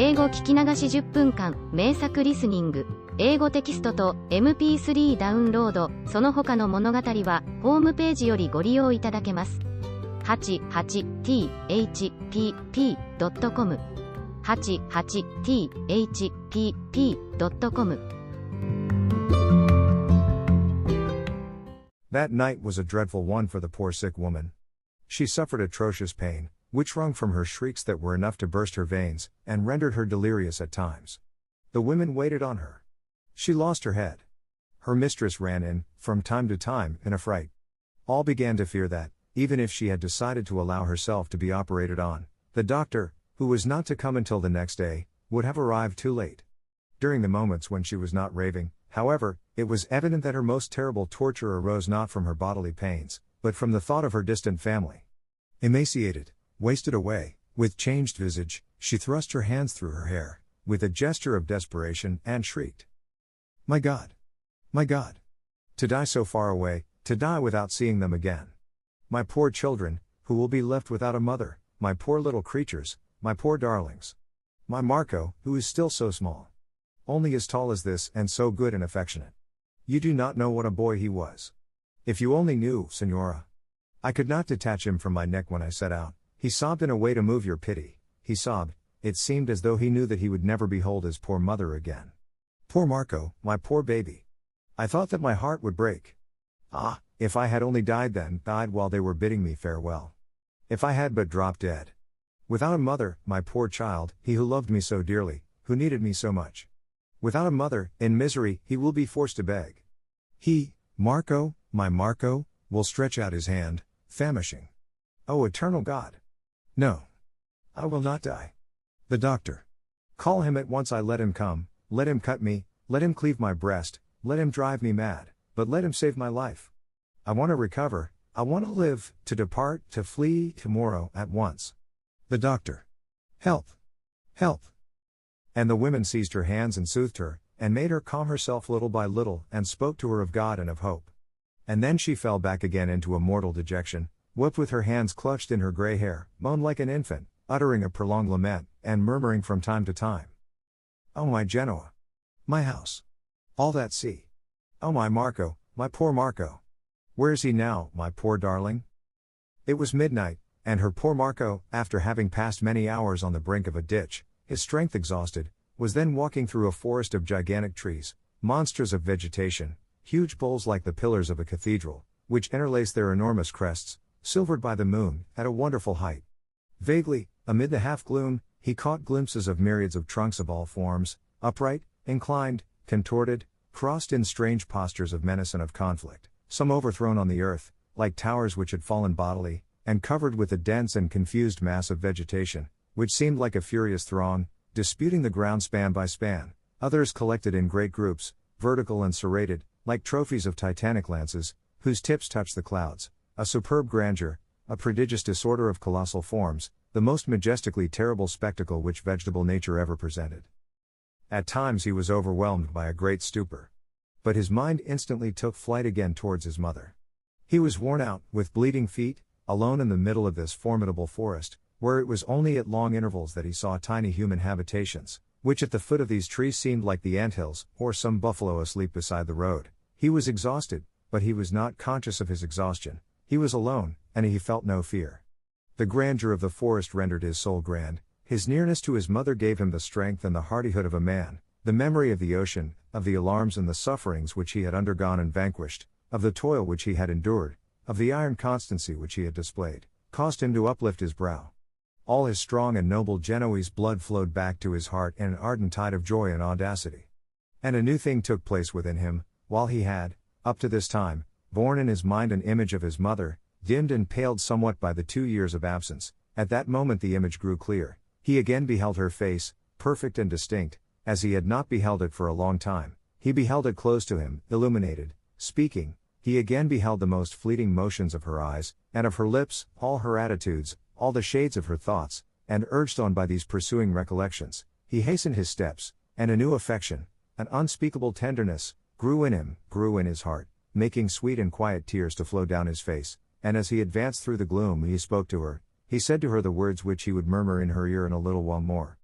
英語聞き流し10分間、名作リスニング、英語テキストと MP3 ダウンロード、その他の物語は、ホームページよりご利用いただけます。88thpp.com 88thpp.com That night was a dreadful one for the poor sick woman. She suffered atrocious pain, which wrung from her shrieks that were enough to burst her veins, and rendered her delirious at times. The women waited on her. She lost her head. Her mistress ran in, from time to time, in a fright. All began to fear that, even if she had decided to allow herself to be operated on, the doctor, who was not to come until the next day, would have arrived too late. During the moments when she was not raving, however, it was evident that her most terrible torture arose not from her bodily pains, but from the thought of her distant family. Emaciated, wasted away, with changed visage, she thrust her hands through her hair, with a gesture of desperation, and shrieked. My God! My God! To die so far away, to die without seeing them again. My poor children, who will be left without a mother, my poor little creatures, my poor darlings. My Marco, who is still so small. Only as tall as this and so good and affectionate. You do not know what a boy he was. If you only knew, Senora. I could not detach him from my neck when I set out. He sobbed in a way to move your pity. He sobbed, it seemed as though he knew that he would never behold his poor mother again. Poor Marco, my poor baby. I thought that my heart would break. Ah, if I had only died then, died while they were bidding me farewell. If I had but dropped dead. Without a mother, my poor child, he who loved me so dearly, who needed me so much. Without a mother, in misery, he will be forced to beg. He, Marco, my Marco, will stretch out his hand, famishing. O eternal God! No. I will not die. The doctor. Call him at once. I let him come, let him cut me, let him cleave my breast, let him drive me mad, but let him save my life. I want to recover, I want to live, to depart, to flee, tomorrow, at once. The doctor. Help! Help! And the women seized her hands and soothed her, and made her calm herself little by little, and spoke to her of God and of hope. And then she fell back again into a mortal dejection, wept with her hands clutched in her grey hair, moaned like an infant, uttering a prolonged lament, and murmuring from time to time. Oh my Genoa! My house! All that sea! Oh my Marco, my poor Marco! Where's he now, my poor darling? It was midnight, and her poor Marco, after having passed many hours on the brink of a ditch, his strength exhausted, was then walking through a forest of gigantic trees, monsters of vegetation, huge boles like the pillars of a cathedral, which interlace their enormous crests, silvered by the moon, at a wonderful height. Vaguely, amid the half-gloom, he caught glimpses of myriads of trunks of all forms, upright, inclined, contorted, crossed in strange postures of menace and of conflict, some overthrown on the earth, like towers which had fallen bodily, and covered with a dense and confused mass of vegetation, which seemed like a furious throng, disputing the ground span by span, others collected in great groups, vertical and serrated, like trophies of titanic lances, whose tips touched the clouds, a superb grandeur, a prodigious disorder of colossal forms, the most majestically terrible spectacle which vegetable nature ever presented. At times he was overwhelmed by a great stupor. But his mind instantly took flight again towards his mother. He was worn out, with bleeding feet, alone in the middle of this formidable forest, where it was only at long intervals that he saw tiny human habitations, which at the foot of these trees seemed like the anthills, or some buffalo asleep beside the road. He was exhausted, but he was not conscious of his exhaustion. He was alone, and he felt no fear. The grandeur of the forest rendered his soul grand, his nearness to his mother gave him the strength and the hardihood of a man, the memory of the ocean, of the alarms and the sufferings which he had undergone and vanquished, of the toil which he had endured, of the iron constancy which he had displayed, caused him to uplift his brow. All his strong and noble Genoese blood flowed back to his heart in an ardent tide of joy and audacity. And a new thing took place within him, while he had, up to this time, borne in his mind an image of his mother, dimmed and paled somewhat by the 2 years of absence. At that moment the image grew clear. He again beheld her face, perfect and distinct, as he had not beheld it for a long time. He beheld it close to him, illuminated, speaking. He again beheld the most fleeting motions of her eyes, and of her lips, all her attitudes, all the shades of her thoughts, and urged on by these pursuing recollections, he hastened his steps, and a new affection, an unspeakable tenderness, grew in him, grew in his heart, making sweet and quiet tears to flow down his face, and as he advanced through the gloom he spoke to her, he said to her the words which he would murmur in her ear in a little while more.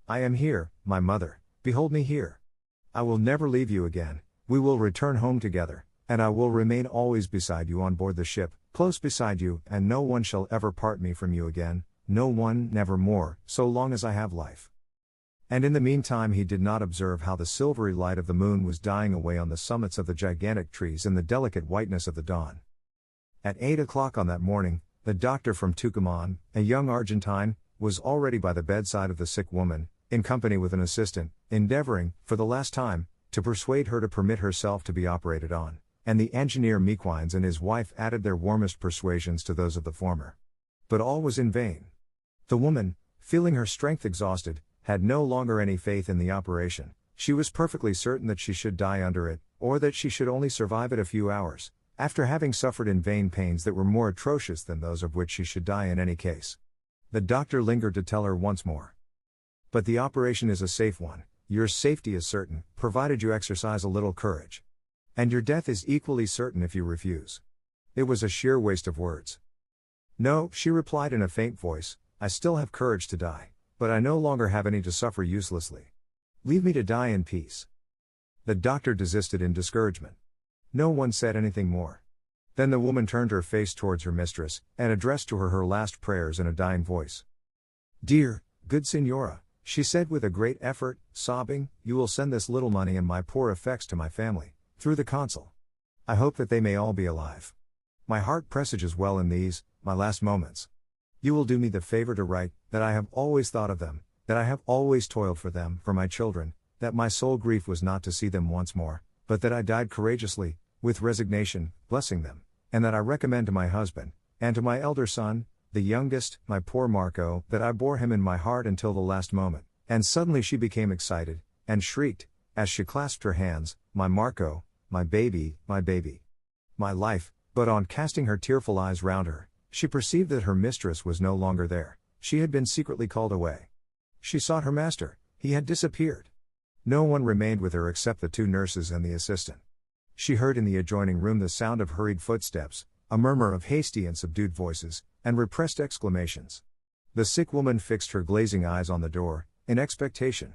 I am here, my mother, behold me here. I will never leave you again, we will return home together, and I will remain always beside you on board the ship, close beside you, and no one shall ever part me from you again, no one, never more, so long as I have life. And in the meantime he did not observe how the silvery light of the moon was dying away on the summits of the gigantic trees in the delicate whiteness of the dawn. At 8 o'clock on that morning, the doctor from Tucumán, a young Argentine, was already by the bedside of the sick woman, in company with an assistant, endeavoring, for the last time, to persuade her to permit herself to be operated on, and the engineer Mequines and his wife added their warmest persuasions to those of the former. But all was in vain. The woman, feeling her strength exhausted, had no longer any faith in the operation. She was perfectly certain that she should die under it, or that she should only survive it a few hours, after having suffered in vain pains that were more atrocious than those of which she should die in any case. The doctor lingered to tell her once more. But the operation is a safe one, your safety is certain, provided you exercise a little courage. And your death is equally certain if you refuse. It was a sheer waste of words. No, she replied in a faint voice, I still have courage to die, but I no longer have any to suffer uselessly. Leave me to die in peace. The doctor desisted in discouragement. No one said anything more. Then the woman turned her face towards her mistress, and addressed to her her last prayers in a dying voice. Dear, good Signora, she said with a great effort, sobbing, you will send this little money and my poor effects to my family, through the consul. I hope that they may all be alive. My heart presages well in these, my last moments. You will do me the favor to write, that I have always thought of them, that I have always toiled for them, for my children, that my sole grief was not to see them once more, but that I died courageously, with resignation, blessing them, and that I recommend to my husband, and to my elder son, the youngest, my poor Marco, that I bore him in my heart until the last moment. And suddenly she became excited, and shrieked, as she clasped her hands, my Marco, my baby, my life. But on casting her tearful eyes round her, she perceived that her mistress was no longer there, she had been secretly called away. She sought her master, he had disappeared. No one remained with her except the two nurses and the assistant. She heard in the adjoining room the sound of hurried footsteps, a murmur of hasty and subdued voices, and repressed exclamations. The sick woman fixed her glazing eyes on the door, in expectation.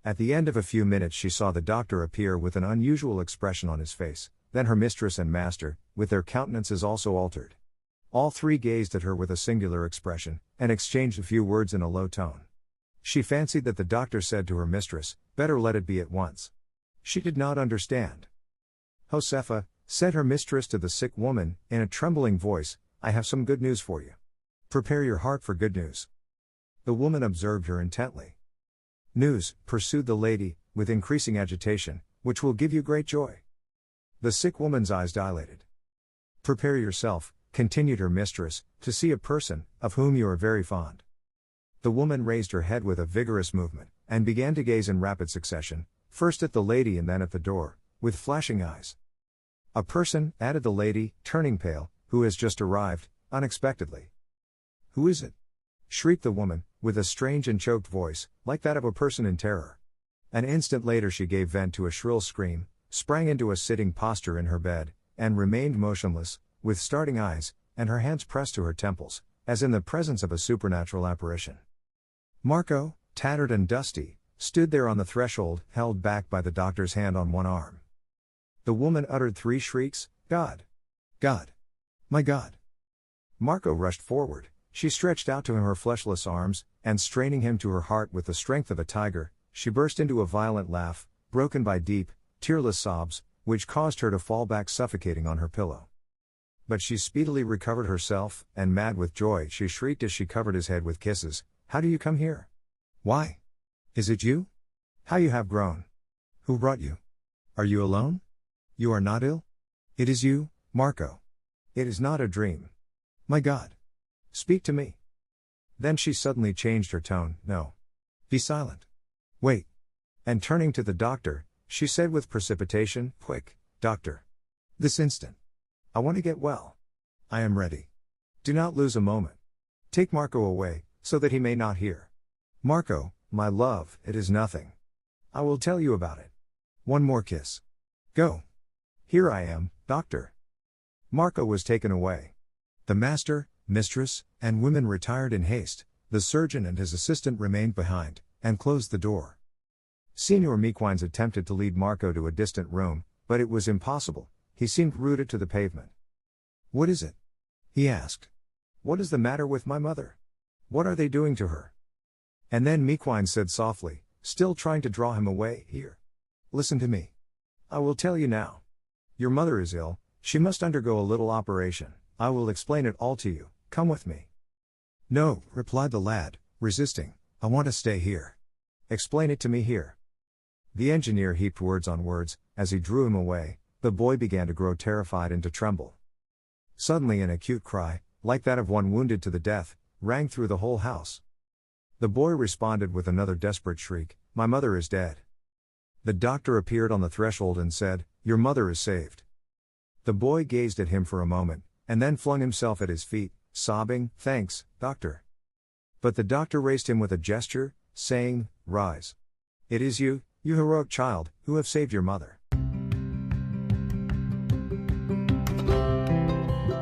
At the end of a few minutes she saw the doctor appear with an unusual expression on his face, then her mistress and master, with their countenances also altered. All three gazed at her with a singular expression, and exchanged a few words in a low tone. She fancied that the doctor said to her mistress, better let it be at once. She did not understand. Josefa, said her mistress to the sick woman, in a trembling voice, I have some good news for you. Prepare your heart for good news. The woman observed her intently. News, pursued the lady, with increasing agitation, which will give you great joy. The sick woman's eyes dilated. Prepare yourself, continued her mistress, to see a person, of whom you are very fond. The woman raised her head with a vigorous movement, and began to gaze in rapid succession, first at the lady and then at the door, with flashing eyes. A person, added the lady, turning pale, who has just arrived, unexpectedly. Who is it? Shrieked the woman, with a strange and choked voice, like that of a person in terror. An instant later she gave vent to a shrill scream, sprang into a sitting posture in her bed, and remained motionless, with starting eyes, and her hands pressed to her temples, as in the presence of a supernatural apparition. Marco, tattered and dusty, stood there on the threshold, held back by the doctor's hand on one arm. The woman uttered 3 shrieks, God! God! My God! Marco rushed forward, she stretched out to him her fleshless arms, and straining him to her heart with the strength of a tiger, she burst into a violent laugh, broken by deep, tearless sobs, which caused her to fall back suffocating on her pillow. But she speedily recovered herself, and mad with joy she shrieked as she covered his head with kisses, How do you come here? Why? Is it you? How you have grown! Who brought you? Are you alone? You are not ill? It is you, Marco. It is not a dream. My God! Speak to me. Then she suddenly changed her tone, No. Be silent. Wait. And turning to the doctor, she said with precipitation, Quick, doctor. This instant. I want to get well. I am ready. Do not lose a moment. Take Marco away, so that he may not hear. Marco, my love, it is nothing. I will tell you about it. One more kiss. Go. Here I am, doctor. Marco was taken away. The master, mistress, and women retired in haste, the surgeon and his assistant remained behind, and closed the door. Senior Mequines attempted to lead Marco to a distant room, but it was impossible. He seemed rooted to the pavement. "What is it?" he asked. "What is the matter with my mother? What are they doing to her?" And then Mequines said softly, still trying to draw him away, "Here. Listen to me. I will tell you now. Your mother is ill, she must undergo a little operation. I will explain it all to you, come with me." "No," replied the lad, resisting, "I want to stay here. Explain it to me here." The engineer heaped words on words. As he drew him away, the boy began to grow terrified and to tremble. Suddenly an acute cry, like that of one wounded to the death, rang through the whole house. The boy responded with another desperate shriek, "My mother is dead." The doctor appeared on the threshold and said, "Your mother is saved." The boy gazed at him for a moment, and then flung himself at his feet, sobbing, "Thanks, doctor." But the doctor raised him with a gesture, saying, "Rise. It is you, you heroic child, who have saved your mother."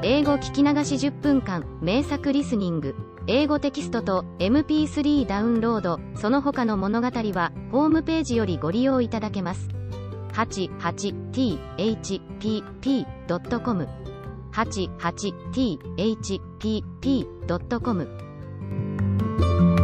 英語聞き流し10分間、名作リスニング。英語テキストと MP3 ダウンロード、その他の物語は、ホームページよりご利用いただけます。88thpp.com 88thpp.com